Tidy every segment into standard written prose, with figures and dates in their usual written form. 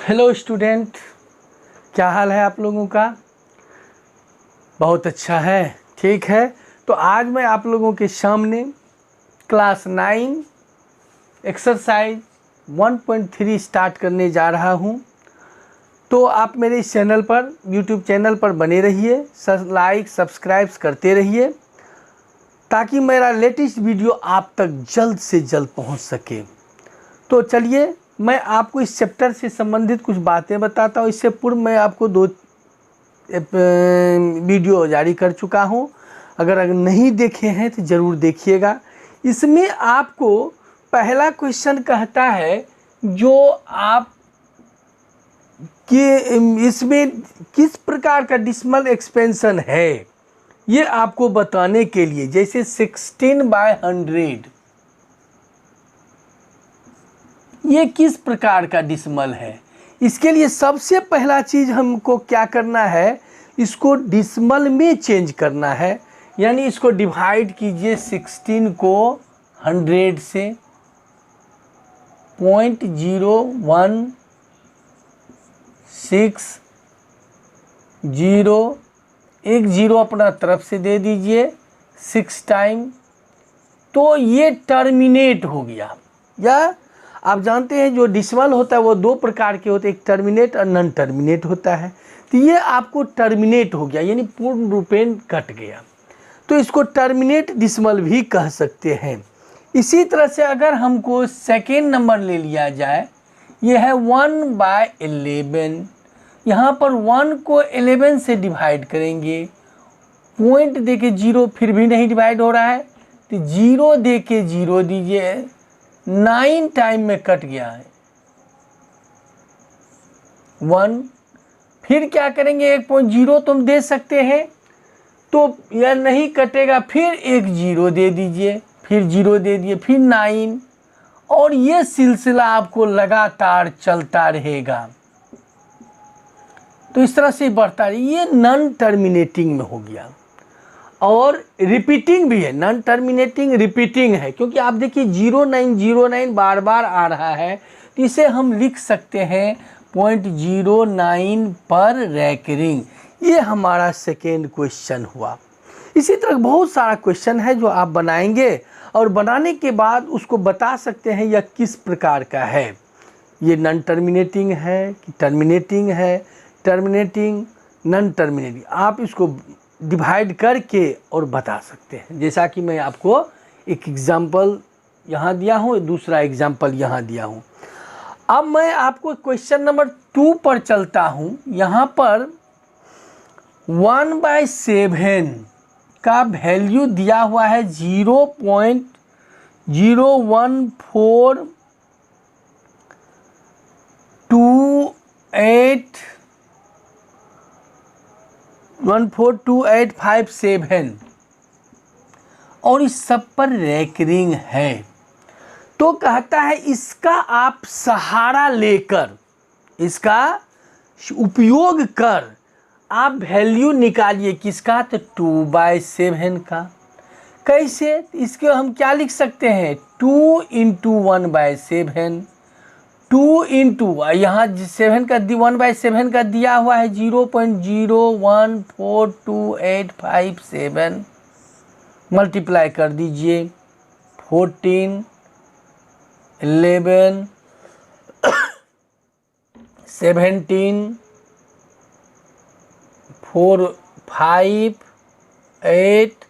Hello student, क्या हाल है आप लोगों का। बहुत अच्छा है, ठीक है। तो आज मैं आप लोगों के सामने क्लास 9 एक्सरसाइज 1.3 स्टार्ट करने जा रहा हूं। तो आप मेरे इस चैनल पर, यूट्यूब चैनल पर बने रहिए, लाइक सब्सक्राइब करते रहिए ताकि मेरा लेटेस्ट वीडियो आप तक जल्द से जल्द पहुंच सके। तो चलिए, मैं आपको इस चैप्टर से संबंधित कुछ बातें बताता हूँ। इससे पूर्व मैं आपको 2 वीडियो जारी कर चुका हूँ। अगर नहीं देखे हैं तो ज़रूर देखिएगा। इसमें आपको पहला क्वेश्चन कहता है जो आप कि इसमें किस प्रकार का डिसिमल एक्सपेंशन है, ये आपको बताने के लिए। जैसे 16/100 ये किस प्रकार का डिसिमल है, इसके लिए सबसे पहला चीज़ हमको क्या करना है, इसको डिसिमल में चेंज करना है। यानी इसको डिवाइड कीजिए 16 को 100 से, 0.0160, एक जीरो अपना तरफ से दे दीजिए 6 टाइम, तो ये टर्मिनेट हो गया। या आप जानते हैं जो डिसिमल होता है वो 2 प्रकार के होते हैं, एक टर्मिनेट और नॉन टर्मिनेट होता है। तो ये आपको टर्मिनेट हो गया, यानी पूर्ण रूपेण कट गया, तो इसको टर्मिनेट डिसिमल भी कह सकते हैं। इसी तरह से अगर हमको सेकेंड नंबर ले लिया जाए, ये है 1/11। यहाँ पर 1 को 11 से डिवाइड करेंगे, पॉइंट दे के 0, फिर भी नहीं डिवाइड हो रहा है तो 0 दे के 0 दीजिए, 9 टाइम में कट गया है 1। फिर क्या करेंगे, 1.0 तुम दे सकते हैं, तो यह नहीं कटेगा, फिर एक 0 दे दीजिए, फिर 0 दे दिए, फिर 9, और ये सिलसिला आपको लगातार चलता रहेगा। तो इस तरह से बढ़ता है। ये नॉन टर्मिनेटिंग में हो गया। और रिपीटिंग भी है, नॉन टर्मिनेटिंग रिपीटिंग है, क्योंकि आप देखिए 0909 बार बार आ रहा है, तो इसे हम लिख सकते हैं 0.09 पर रैकरिंग। ये हमारा सेकेंड क्वेश्चन हुआ। इसी तरह बहुत सारा क्वेश्चन है जो आप बनाएंगे और बनाने के बाद उसको बता सकते हैं यह किस प्रकार का है, ये नॉन टर्मिनेटिंग है कि टर्मिनेटिंग है, टर्मिनेटिंग, नॉन टर्मिनेटिंग। आप इसको डिवाइड करके और बता सकते हैं। जैसा कि मैं आपको एक एग्जाम्पल यहाँ दिया हूँ, दूसरा एग्जाम्पल यहाँ दिया हूँ। अब मैं आपको क्वेश्चन नंबर 2 पर चलता हूँ। यहाँ पर 1/7 का वैल्यू दिया हुआ है 0.0142857 और इस सब पर रैकरिंग है। तो कहता है इसका आप सहारा लेकर, इसका उपयोग कर आप वैल्यू निकालिए, किसका, तो 2/7 का। कैसे, इसके हम क्या लिख सकते हैं, 2 × 1/7, 2 × यहाँ 7 का 1/7 का दिया हुआ है 0.014287, मल्टीप्लाई कर दीजिए 14, 11, 17, 4, 5, 8,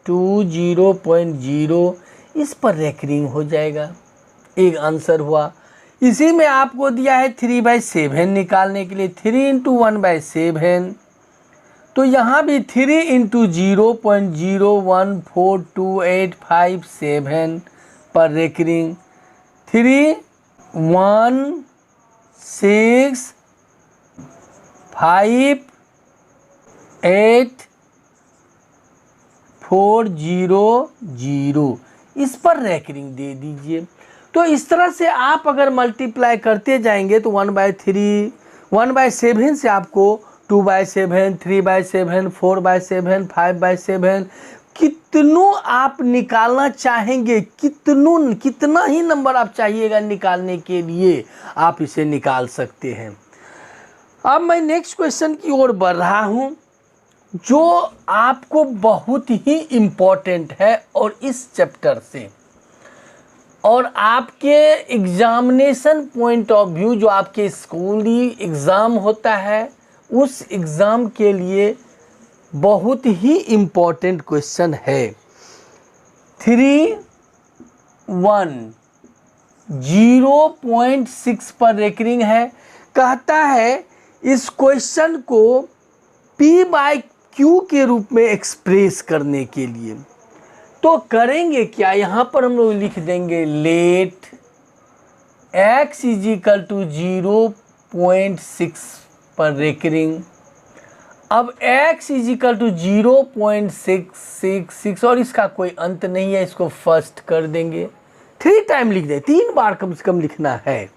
2, 0.0, इस पर रैकरिंग हो जाएगा। एक आंसर हुआ। इसी में आपको दिया है 3/7 निकालने के लिए, 3 × 1/7, तो यहाँ भी 3 × 0.0142857 पर रैकरिंग 3, 1, 6, 5, 8, 4, 0, 0, इस पर रैकरिंग दे दीजिए। तो इस तरह से आप अगर मल्टीप्लाई करते जाएंगे तो 1/7 से आपको 2/7, 3/7, 4/7, 5/7 कितनों आप निकालना चाहेंगे, कितना ही नंबर आप चाहिएगा निकालने के लिए, आप इसे निकाल सकते हैं। अब मैं नेक्स्ट क्वेश्चन की ओर बढ़ रहा हूं, जो आपको बहुत ही इम्पोर्टेंट है और इस चैप्टर से और आपके एग्जामिनेशन पॉइंट ऑफ व्यू, जो आपके स्कूली एग्ज़ाम होता है उस एग्ज़ाम के लिए बहुत ही इम्पोर्टेंट क्वेश्चन है। 3.1 पर रेकरिंग है। कहता है इस क्वेश्चन को P/Q के रूप में एक्सप्रेस करने के लिए, तो करेंगे क्या, यहाँ पर हम लोग लिख देंगे लेट x = 0.6 पर रेकरिंग। अब x = 0.666 और इसका कोई अंत नहीं है, इसको फर्स्ट कर देंगे, 3 टाइम लिख दें, 3 बार कम से कम लिखना है।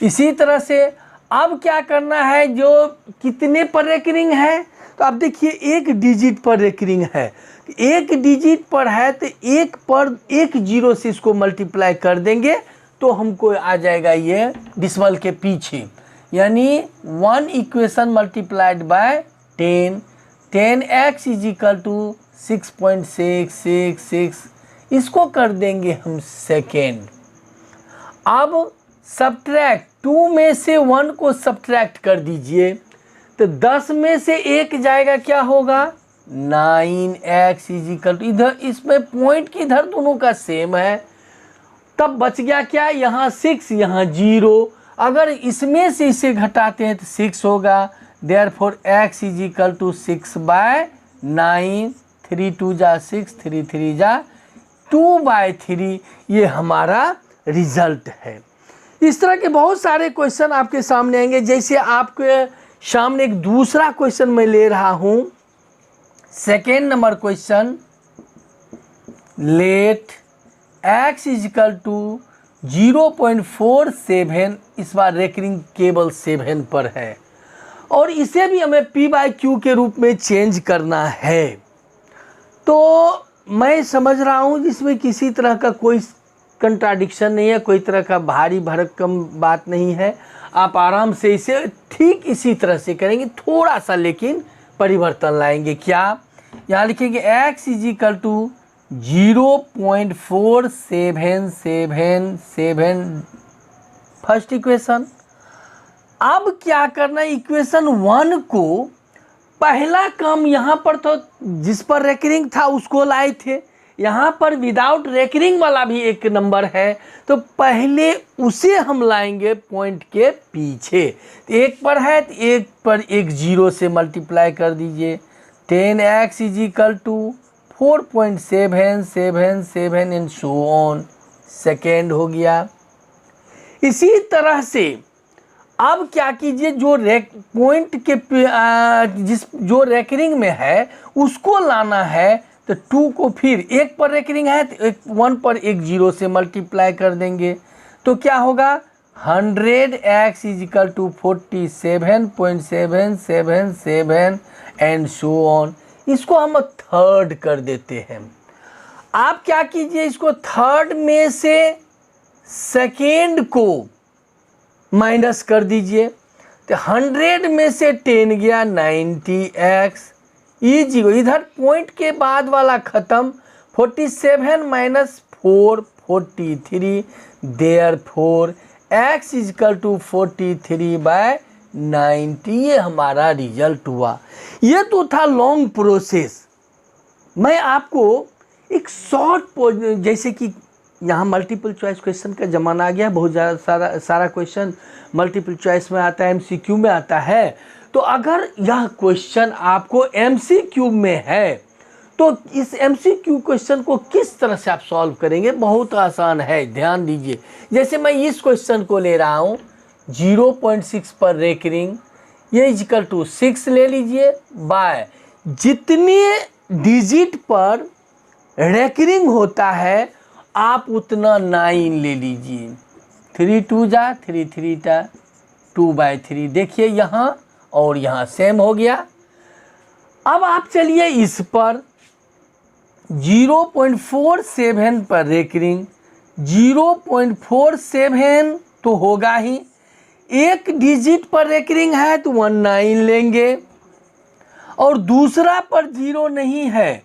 इसी तरह से अब क्या करना है, जो कितने पर रेकरिंग है, तो आप देखिए 1 डिजिट पर रेकरिंग है, 1 डिजिट पर है तो 1 पर 1 जीरो से इसको मल्टीप्लाई कर देंगे तो हमको आ जाएगा ये डिसमल के पीछे, यानी 1 इक्वेशन मल्टीप्लाइड बाय 10, 10x = 6.666, इसको कर देंगे हम सेकेंड। अब सब्ट्रैक्ट 2 में से 1 को सब्ट्रैक्ट कर दीजिए, तो 10 में से 1 जाएगा, क्या होगा 9x = इधर इसमें पॉइंट की इधर दोनों का सेम है, तब बच गया क्या, यहाँ 6 यहाँ 0, अगर इसमें से इसे घटाते हैं तो 6 होगा, देयरफॉर x = 6/9, 3 2 जा 6, 3 3 जा 2/3, ये हमारा रिजल्ट है। इस तरह के बहुत सारे क्वेश्चन आपके सामने आएंगे। जैसे आपके सामने एक दूसरा क्वेश्चन मैं ले रहा हूं, second number question, let x = 0.47, इस बार रेकरिंग केवल 7 पर है और इसे भी हमें P/Q के रूप में चेंज करना है। तो मैं समझ रहा हूँ जिसमें किसी तरह का कोई कंट्राडिक्शन नहीं है, कोई तरह का भारी भरकम बात नहीं है, आप आराम से इसे ठीक इसी तरह से करेंगे, थोड़ा सा लेकिन परिवर्तन लाएंगे। क्या, यहाँ लिखेंगे x = 0.4777, फर्स्ट इक्वेशन। अब क्या करना है, इक्वेशन 1 को पहला काम यहाँ पर तो जिस पर रेकरिंग था उसको लाए थे, यहाँ पर विदाउट रेकरिंग वाला भी एक नंबर है, तो पहले उसे हम लाएंगे पॉइंट के पीछे। 1 पर है तो 1 पर 1 जीरो से मल्टीप्लाई कर दीजिए, 10x = 4.777 and so on, second हो गया। इसी तरह से अब क्या कीजिए, जो पॉइंट के जो रेकरिंग में है उसको लाना है, तो 2 को फिर 1 पर रेकरिंग है तो 1 पर 1 जीरो से मल्टीप्लाई कर देंगे, तो क्या होगा 100x = 47.777 एंड सो ऑन। इसको हम थर्ड कर देते हैं। आप क्या कीजिए, इसको थर्ड में से सेकेंड को माइनस कर दीजिए, तो 100 में से 10 गया 90x इजी, इधर पॉइंट के बाद वाला खत्म, 47 - 4 43, देयरफॉर x = 43/90, ये हमारा रिजल्ट हुआ। ये तो था लॉन्ग प्रोसेस। मैं आपको एक शॉर्ट, जैसे कि यहाँ मल्टीपल चॉइस क्वेश्चन का ज़माना आ गया है, बहुत ज़्यादा सारा क्वेश्चन मल्टीपल चॉइस में आता है, MCQ में आता है, तो अगर यह क्वेश्चन आपको MCQ में है तो इस MCQ क्वेश्चन को किस तरह से आप सॉल्व करेंगे, बहुत आसान है, ध्यान दीजिए। जैसे मैं इस क्वेश्चन को ले रहा हूँ, 0.6 पर रेकरिंग, ये = 6 ले लीजिए, बाय जितने डिजिट पर रेकरिंग होता है आप उतना 9 ले लीजिए, 3 2 जा 3 3 जा 2/3, देखिए यहाँ और यहाँ सेम हो गया। अब आप चलिए इस पर, 0.47 पर रेकरिंग, 0.47 तो होगा ही, एक डिजिट पर रेकरिंग है तो 19 लेंगे, और दूसरा पर जीरो नहीं है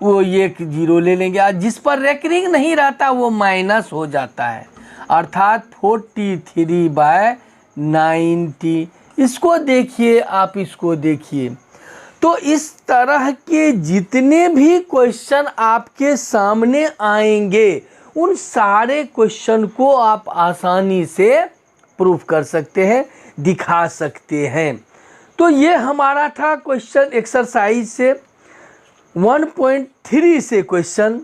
वो एक जीरो ले लेंगे, और जिस पर रेकरिंग नहीं रहता वो माइनस हो जाता है, अर्थात 43/90। इसको देखिए, आप इसको देखिए। तो इस तरह के जितने भी क्वेश्चन आपके सामने आएंगे उन सारे क्वेश्चन को आप आसानी से प्रूफ कर सकते हैं, दिखा सकते हैं। तो ये हमारा था क्वेश्चन एक्सरसाइज से 1.3 से क्वेश्चन।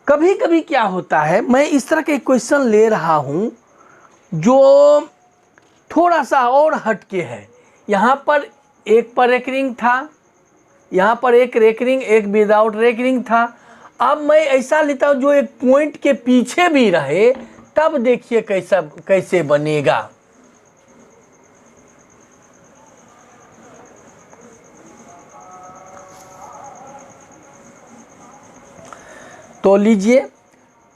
कभी कभी क्या होता है, मैं इस तरह के क्वेश्चन ले रहा हूँ जो थोड़ा सा और हटके है। यहाँ पर एक पर रेकरिंग था, यहाँ पर एक रेकरिंग एक विदाउट रेकरिंग था। अब मैं ऐसा लेता हूँ जो एक पॉइंट के पीछे भी रहे, तब देखिए कैसे बनेगा। तो लीजिए,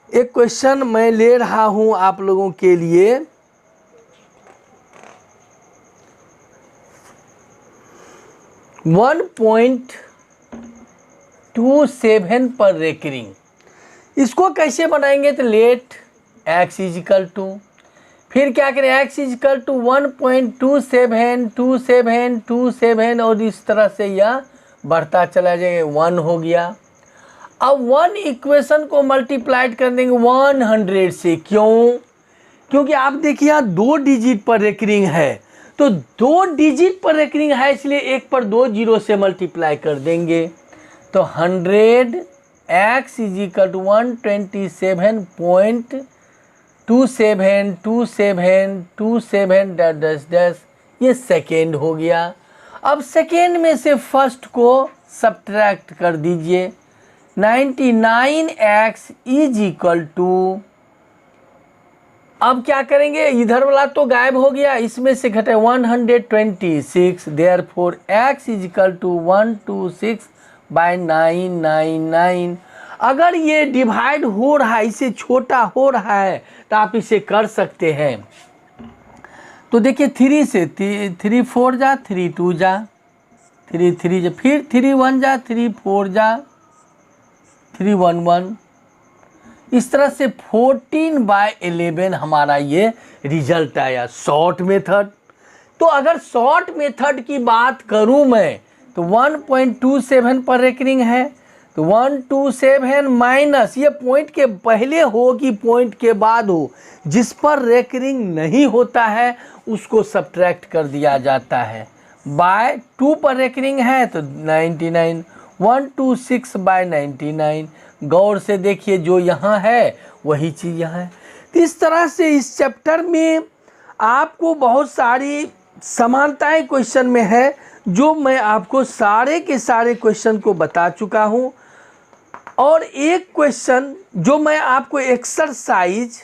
एक क्वेश्चन मैं ले रहा हूं आप लोगों के लिए। .27 पर रेकरिंग, इसको कैसे बनाएंगे? तो लेट x इजिकल टू, फिर क्या करें, x इजिकल टू 1.27 और इस तरह से यह बढ़ता चला जाएगा, 1 हो गया। अब 1 इक्वेशन को मल्टीप्लाइड कर देंगे 100 से। क्यों? क्योंकि आप देखिए यहाँ 2 डिजिट पर रेकरिंग है, तो 2 डिजिट पर रेकरिंग है, इसलिए एक पर 2 जीरो से मल्टीप्लाई कर देंगे। तो 100x इजिकल टू 127.2727 ये सेकेंड हो गया। अब सेकेंड में से फर्स्ट को सब्ट्रैक्ट कर दीजिए, 99x इज इक्वल टू, अब क्या करेंगे, इधर वाला तो गायब हो गया, इसमें से घटे 126, therefore x is equal to 126/999। अगर ये डिवाइड हो रहा है, इसे छोटा हो रहा है, तो आप इसे कर सकते हैं। तो देखिए 3 से 3 4 जा, 3 2 जा, 3 3 जा, फिर 3 1 जा, 3 4 जा, 3 1 1। इस तरह से 14/11 हमारा ये रिजल्ट आया शॉर्ट मेथड। तो अगर शॉर्ट मेथड की बात करूं मैं, तो 1.27 पर रेकरिंग है, तो 127 माइनस, ये पॉइंट के पहले हो कि पॉइंट के बाद हो, जिस पर रेकरिंग नहीं होता है उसको सब्ट्रैक्ट कर दिया जाता है। बाय 2 पर रेकरिंग है तो 99, 126/99। गौर से देखिए, जो यहाँ है वही चीज़ यहाँ है। तो इस तरह से इस चैप्टर में आपको बहुत सारी समानताएं क्वेश्चन में है, जो मैं आपको सारे के सारे क्वेश्चन को बता चुका हूँ। और एक क्वेश्चन जो मैं आपको एक्सरसाइज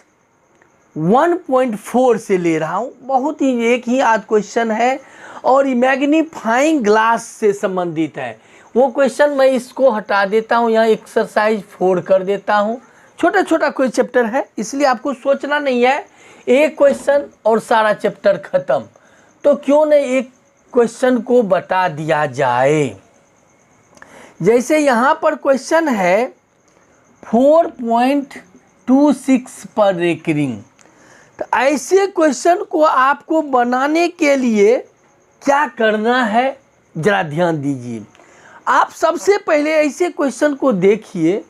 1.4 से ले रहा हूँ, बहुत ही एक ही आध क्वेश्चन है और मैग्नीफाइंग ग्लास से संबंधित है। वो क्वेश्चन मैं इसको हटा देता हूँ, यहाँ एक्सरसाइज 4 कर देता हूँ। छोटा छोटा कोई चैप्टर है, इसलिए आपको सोचना नहीं है एक क्वेश्चन और सारा चैप्टर खत्म। तो क्यों नहीं एक क्वेश्चन को बता दिया जाए। जैसे यहाँ पर क्वेश्चन है 4.26 पर रेकरिंग। तो ऐसे क्वेश्चन को आपको बनाने के लिए क्या करना है, जरा ध्यान दीजिए। आप सबसे पहले ऐसे क्वेश्चन को देखिए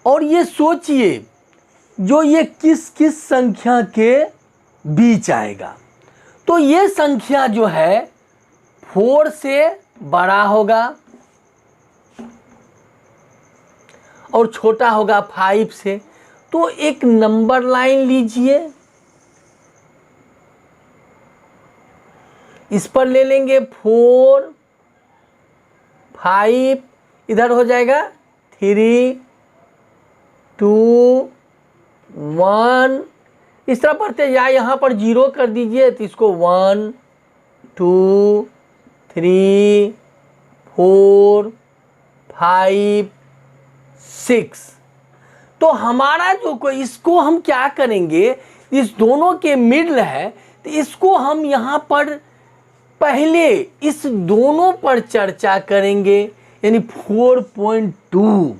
और ये सोचिए जो ये किस किस संख्या के बीच आएगा। तो ये संख्या जो है 4 से बड़ा होगा और छोटा होगा 5 से। तो एक नंबर लाइन लीजिए, इस पर ले लेंगे 4 5, इधर हो जाएगा 3 2 1, इस तरह पढ़ते, या यहाँ पर 0 कर दीजिए तो इसको 1 2 3 4 5 6। तो हमारा जो कोई, इसको हम क्या करेंगे, इस दोनों के मिडल है, तो इसको हम यहाँ पर पहले इस दोनों पर चर्चा करेंगे, यानी 4.2,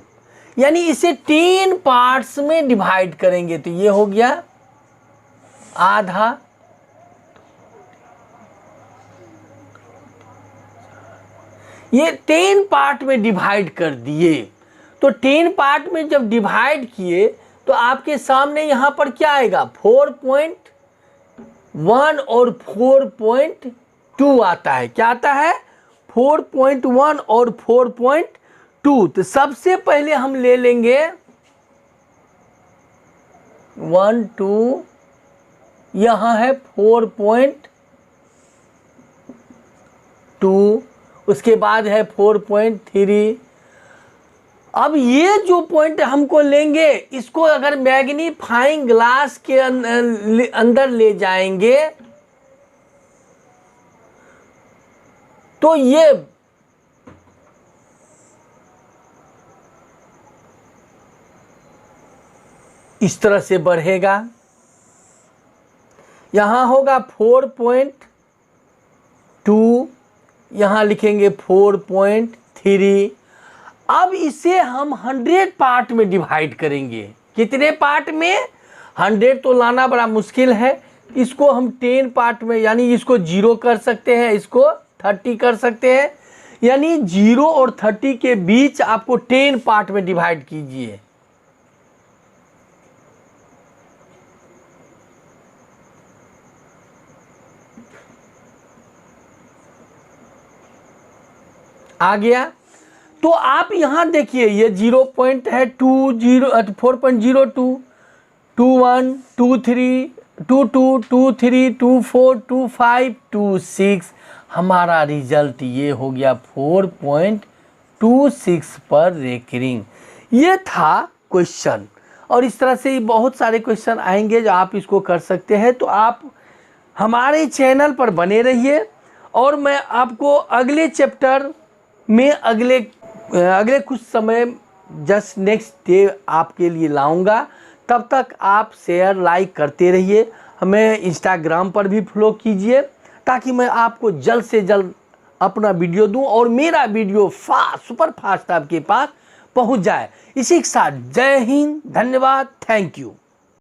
यानी इसे 10 पार्ट्स में डिवाइड करेंगे। तो ये हो गया आधा, ये 10 पार्ट में डिवाइड कर दिए। तो 10 पार्ट में जब डिवाइड किए तो आपके सामने यहाँ पर क्या आएगा, 4.1 और 4.2 आता है। क्या आता है, 4.1 और 4.2। तो सबसे पहले हम ले लेंगे 1 2, यहाँ है 4.2, उसके बाद है 4.3। अब ये जो पॉइंट हमको लेंगे, इसको अगर मैग्नीफाइंग ग्लास के अंदर ले जाएंगे तो ये इस तरह से बढ़ेगा। यहां होगा 4.2, यहां लिखेंगे 4.3। अब इसे हम 100 पार्ट में डिवाइड करेंगे। कितने पार्ट में, 100 तो लाना बड़ा मुश्किल है, इसको हम 10 पार्ट में, यानी इसको 0 कर सकते हैं, इसको 30 कर सकते हैं, यानी 0 और 30 के बीच आपको 10 पार्ट में डिवाइड कीजिए। आ गया। तो आप यहां देखिए, ये 0 पॉइंट है, 4.02, 21, 23, 22, 23, 24, 25, 26। हमारा रिजल्ट ये हो गया 4.26 पर रेकरिंग। ये था क्वेश्चन, और इस तरह से बहुत सारे क्वेश्चन आएंगे जो आप इसको कर सकते हैं। तो आप हमारे चैनल पर बने रहिए, और मैं आपको अगले चैप्टर में अगले कुछ समय जस्ट नेक्स्ट डे आपके लिए लाऊंगा। तब तक आप शेयर लाइक करते रहिए, हमें इंस्टाग्राम पर भी फॉलो कीजिए, ताकि मैं आपको जल्द से जल्द अपना वीडियो दूं और मेरा वीडियो सुपर फास्ट आपके पास पहुंच जाए। इसी के साथ जय हिंद, धन्यवाद, थैंक यू।